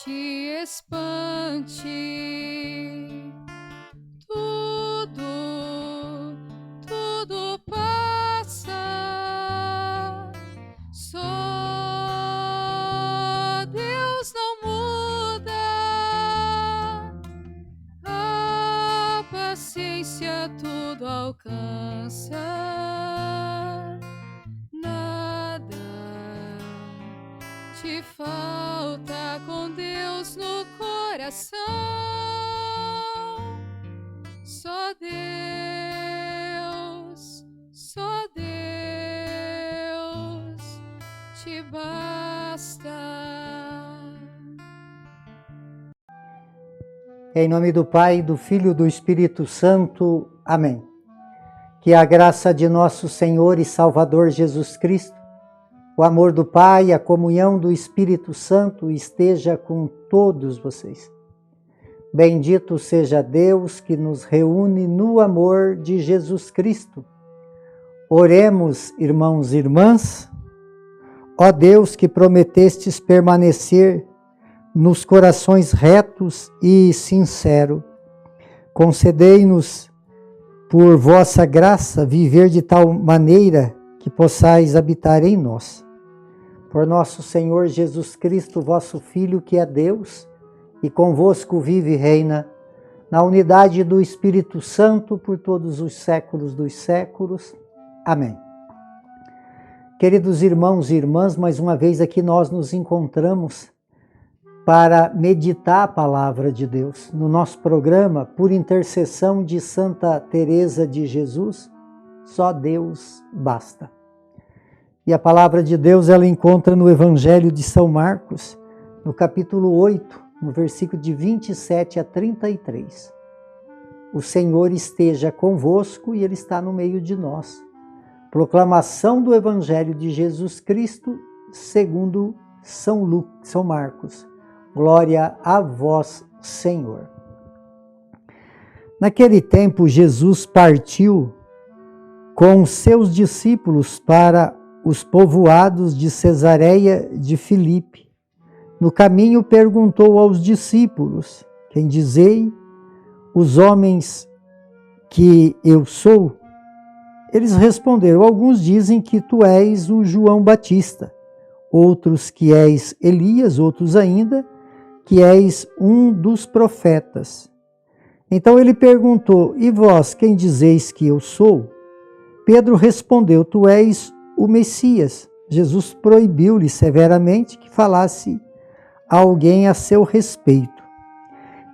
te espante. Tudo passa, só Deus não muda, a paciência tudo alcança, nada te falta com Deus no coração. Só Deus te basta. Em nome do Pai, do Filho e do Espírito Santo. Amém. Que a graça de nosso Senhor e Salvador Jesus Cristo, o amor do Pai e a comunhão do Espírito Santo esteja com todos vocês. Bendito seja Deus que nos reúne no amor de Jesus Cristo. Oremos, irmãos e irmãs. Ó Deus, que prometestes permanecer nos corações retos e sinceros, concedei-nos, por vossa graça, viver de tal maneira que possais habitar em nós. Por nosso Senhor Jesus Cristo, vosso Filho, que é Deus, e convosco vive e reina, na unidade do Espírito Santo, por todos os séculos dos séculos. Amém. Queridos irmãos e irmãs, mais uma vez aqui nós nos encontramos para meditar a palavra de Deus. No nosso programa, por intercessão de Santa Teresa de Jesus, só Deus basta. E a palavra de Deus ela encontra no Evangelho de São Marcos, no capítulo 8, no versículo de 27 a 33. O Senhor esteja convosco e Ele está no meio de nós. Proclamação do Evangelho de Jesus Cristo segundo São Marcos. Glória a vós, Senhor. Naquele tempo, Jesus partiu com seus discípulos para os povoados de Cesareia de Filipe. No caminho perguntou aos discípulos: quem dizei os homens que eu sou? Eles responderam: alguns dizem que tu és o João Batista, outros que és Elias, outros ainda que és um dos profetas. Então ele perguntou: e vós, quem dizeis que eu sou? Pedro respondeu: tu és o Messias. Jesus proibiu-lhe severamente que falasse a alguém a seu respeito.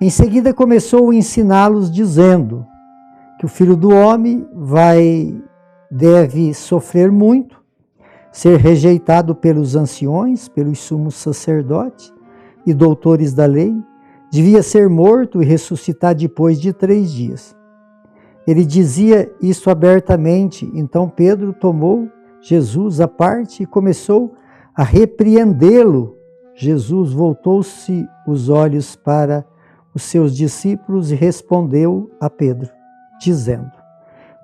Em seguida começou a ensiná-los, dizendo que o Filho do Homem deve sofrer muito, ser rejeitado pelos anciões, pelos sumos sacerdotes e doutores da lei, devia ser morto e ressuscitar depois de 3 dias. Ele dizia isso abertamente. Então Pedro tomou Jesus à parte e começou a repreendê-lo. Jesus voltou-se os olhos para os seus discípulos e respondeu a Pedro, dizendo: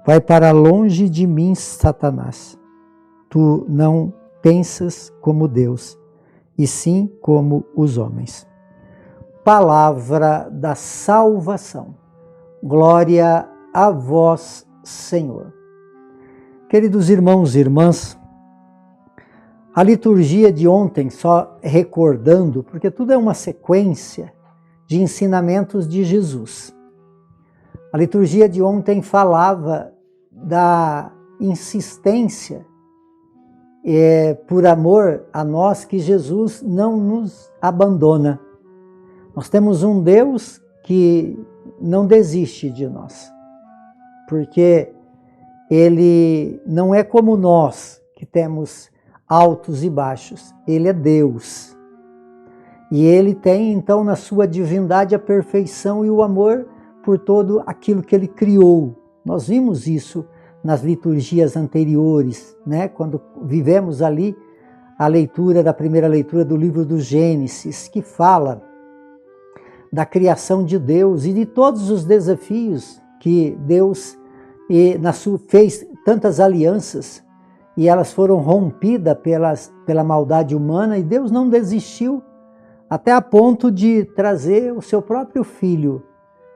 vai para longe de mim, Satanás. Tu não pensas como Deus, e sim como os homens. Palavra da salvação. Glória a vós, Senhor. Queridos irmãos e irmãs, a liturgia de ontem, só recordando, porque tudo é uma sequência de ensinamentos de Jesus. A liturgia de ontem falava da insistência por amor a nós, que Jesus não nos abandona. Nós temos um Deus que não desiste de nós, porque Ele não é como nós, que temos altos e baixos. Ele é Deus. E Ele tem, então, na sua divindade, a perfeição e o amor por todo aquilo que Ele criou. Nós vimos isso nas liturgias anteriores, né? Quando vivemos ali a leitura da primeira leitura do livro do Gênesis, que fala da criação de Deus e de todos os desafios que Deus fez, tantas alianças, e elas foram rompidas pela maldade humana, e Deus não desistiu até a ponto de trazer o seu próprio filho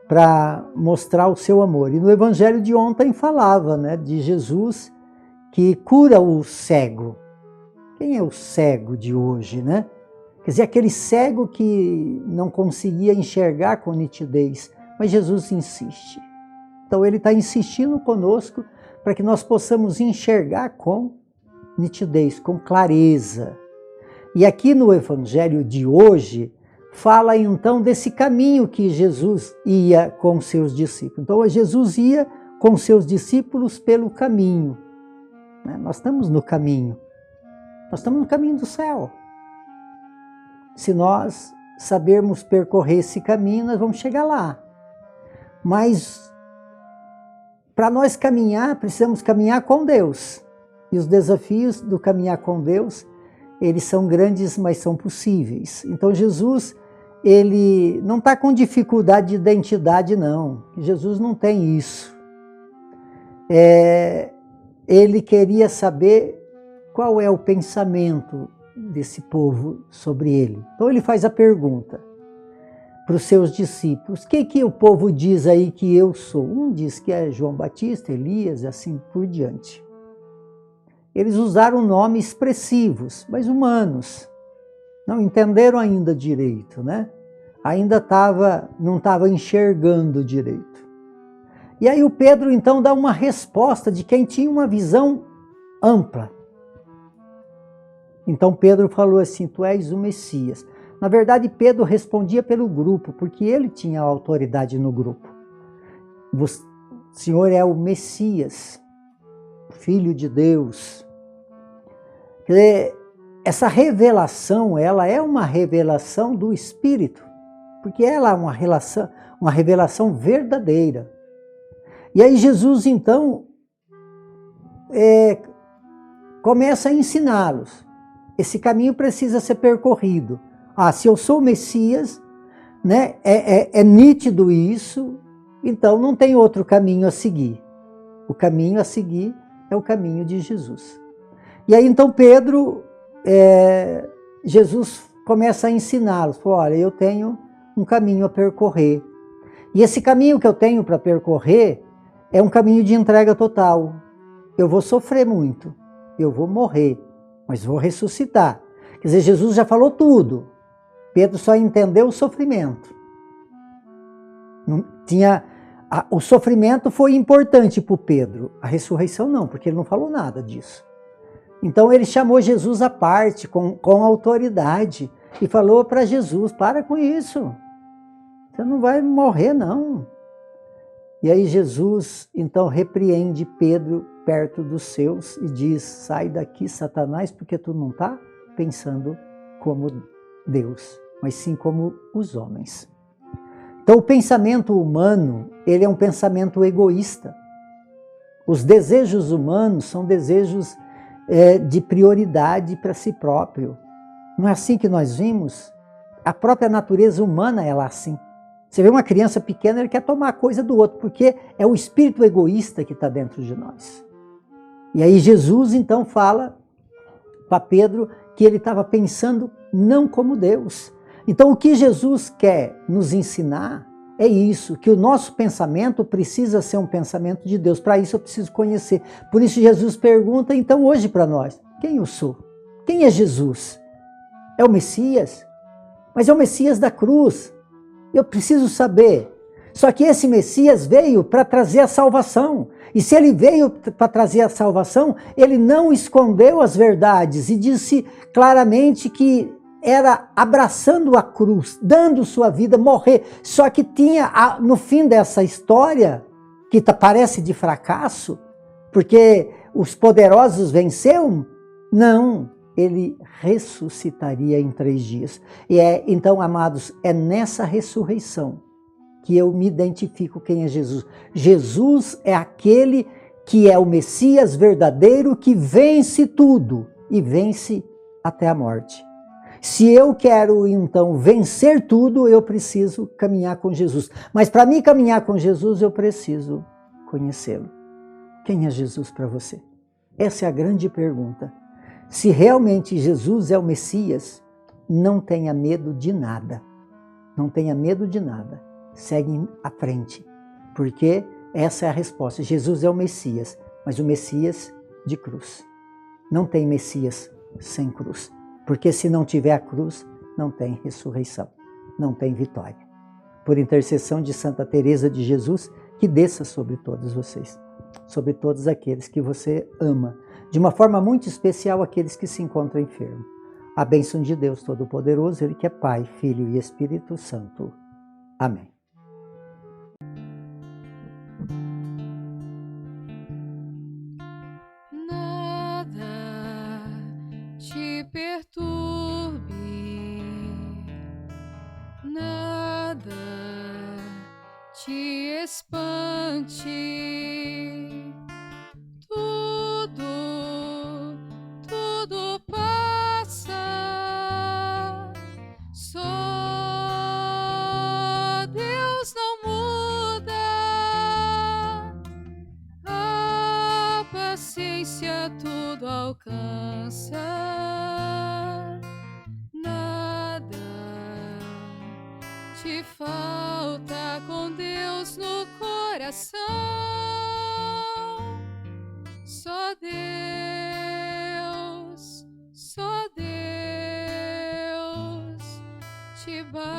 para mostrar o seu amor. E no evangelho de ontem falava, né, de Jesus que cura o cego. Quem é o cego de hoje, né? Quer dizer, aquele cego que não conseguia enxergar com nitidez, mas Jesus insiste. Então ele está insistindo conosco para que nós possamos enxergar com nitidez, com clareza. E aqui no evangelho de hoje, fala então desse caminho que Jesus ia com seus discípulos. Então Jesus ia com seus discípulos pelo caminho. Nós estamos no caminho. Nós estamos no caminho do céu. Se nós sabermos percorrer esse caminho, nós vamos chegar lá. Mas para nós caminhar, precisamos caminhar com Deus. E os desafios do caminhar com Deus, eles são grandes, mas são possíveis. Então Jesus, ele não está com dificuldade de identidade, não. Jesus não tem isso. Ele queria saber qual é o pensamento desse povo sobre ele. Então ele faz a pergunta para os seus discípulos: o que o povo diz aí que eu sou? Um diz que é João Batista, Elias, e assim por diante. Eles usaram nomes expressivos, mas humanos. Não entenderam ainda direito, né? Ainda não estava enxergando direito. E aí o Pedro então dá uma resposta de quem tinha uma visão ampla. Então Pedro falou assim: tu és o Messias. Na verdade, Pedro respondia pelo grupo, porque ele tinha autoridade no grupo. O Senhor é o Messias, Filho de Deus. Quer dizer, essa revelação, ela é uma revelação do Espírito, porque ela é uma revelação verdadeira. E aí Jesus, então, começa a ensiná-los. Esse caminho precisa ser percorrido. Se eu sou o Messias, né, é nítido isso, então não tem outro caminho a seguir. O caminho a seguir é o caminho de Jesus. E aí então Pedro, Jesus começa a ensiná-los. Falou: olha, eu tenho um caminho a percorrer. E esse caminho que eu tenho para percorrer é um caminho de entrega total. Eu vou sofrer muito, eu vou morrer, mas vou ressuscitar. Quer dizer, Jesus já falou tudo. Pedro só entendeu o sofrimento. O sofrimento foi importante para o Pedro. A ressurreição não, porque ele não falou nada disso. Então ele chamou Jesus à parte, com autoridade, e falou para Jesus: para com isso. Você não vai morrer, não. E aí Jesus, então, repreende Pedro perto dos seus e diz: sai daqui, Satanás, porque tu não está pensando como Deus, mas sim como os homens. Então o pensamento humano, ele é um pensamento egoísta. Os desejos humanos são desejos de prioridade para si próprio. Não é assim que nós vimos? A própria natureza humana é assim. Você vê uma criança pequena, ele quer tomar a coisa do outro, porque é o espírito egoísta que está dentro de nós. E aí Jesus então fala para Pedro que ele estava pensando não como Deus. Então o que Jesus quer nos ensinar é isso, que o nosso pensamento precisa ser um pensamento de Deus. Para isso eu preciso conhecer. Por isso Jesus pergunta então hoje para nós: quem eu sou? Quem é Jesus? É o Messias? Mas é o Messias da cruz. Eu preciso saber. Só que esse Messias veio para trazer a salvação. E se ele veio para trazer a salvação, ele não escondeu as verdades e disse claramente que era abraçando a cruz, dando sua vida, morrer. Só que tinha, no fim dessa história, que parece de fracasso, porque os poderosos venceram, não, ele ressuscitaria em 3 dias. E então, amados, é nessa ressurreição que eu me identifico quem é Jesus. Jesus é aquele que é o Messias verdadeiro, que vence tudo e vence até a morte. Se eu quero, então, vencer tudo, eu preciso caminhar com Jesus. Mas para mim caminhar com Jesus, eu preciso conhecê-lo. Quem é Jesus para você? Essa é a grande pergunta. Se realmente Jesus é o Messias, não tenha medo de nada. Não tenha medo de nada. Segue à frente, porque essa é a resposta. Jesus é o Messias, mas o Messias de cruz. Não tem Messias sem cruz, porque se não tiver a cruz, não tem ressurreição, não tem vitória. Por intercessão de Santa Teresa de Jesus, que desça sobre todos vocês, sobre todos aqueles que você ama, de uma forma muito especial aqueles que se encontram enfermos. A bênção de Deus Todo-Poderoso, Ele que é Pai, Filho e Espírito Santo. Amém. Nada te perturbe, nada te espante, tudo passa, só Deus não muda, a paciência tudo alcança, nada te falta com Deus no coração, só Deus te basta.